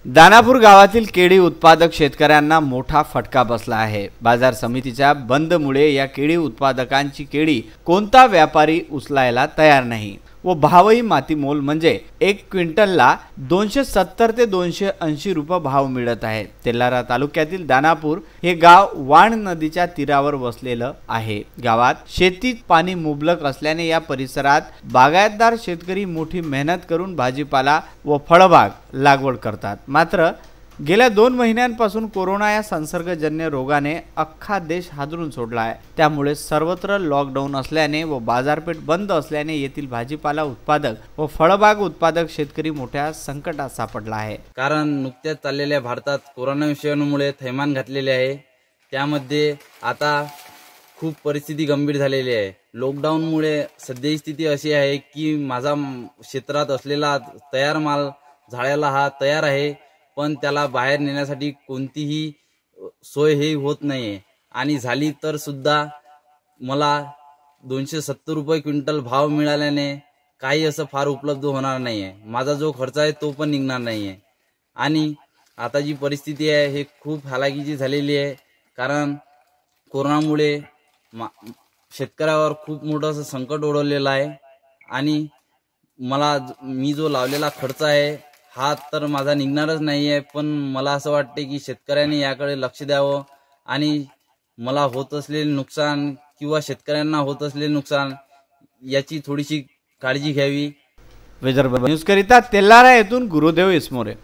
दानापूर गावातील केळी उत्पादक शेतकऱ्यांना मोठा फटका बसला आहे। बाजार समितीच्या बंदमुळे या केळी उत्पादकांची केळी कोणता व्यापारी उचलायला तयार नाही व भावही मातीमोल म्हणजे 1 क्विंटलला 270 ते 280 रुपये भाव मिळत आहे। तेलारा तालुक्यातील दानापूर हे गाव वाण नदीच्या तीरावर वसलेलं आहे। गावात शेतीत पाणी मुबलक असल्याने या परिसरात बागायतदार शेतकरी मोठी मेहनत करून भाजीपाला व फळबाग लागवड करतात। मात्र गेल्या 2 महिन्यांपासून कोरोना या संसर्गजन्य रोगाने अख्खा देश हादरून सोडला आहे। त्यामुळे सर्वत्र लॉकडाऊन असल्याने व बाजारपेठ बंद असल्याने येथील भाजीपाला उत्पादक व फळबाग उत्पादक शेतकरी मोठ्या संकटात सापडला आहे। कारण नुकत्याच चाललेल्या भारतात कोरोना विषाणूमुळे थैमान घातलेले आहे। त्यामध्ये आता खूप परिस्थिती गंभीर झालेली आहे। लॉकडाऊनमुळे सध्याची स्थिती अशी आहे की माझा क्षेत्रात असलेला तयार माल झाडायला हा तयार आहे, पण त्याला बाहेर नेण्यासाठी कोणतीही सोय ही होत नाहीये आणि झाली तर सुद्धा मला 270 रुपये क्विंटल भाव मिळाल्याने काही असं फार उपलब्ध होणार नाहीये। माझा जो खर्च आहे तो पण निघणार नाहीये आणि आता जी परिस्थिती आहे हे खूप हालाकीची झालेली आहे। कारण कोरोनामुळे शेतकऱ्यावर खूप मोठं असं संकट ओढवलेलं आहे आणि मी जो लावलेला खर्च आहे हा तर माझा निघणारच नाहीये। पण मला असं वाटते की शेतकऱ्यांनी याकडे लक्ष द्यावं आणि मला होत असलेले नुकसान किंवा शेतकऱ्यांना होत असलेले नुकसान याची थोडीशी काळजी घ्यावी। विदर्भ न्यूज करिता तेलारा येथून गुरुदेव इसमोरे।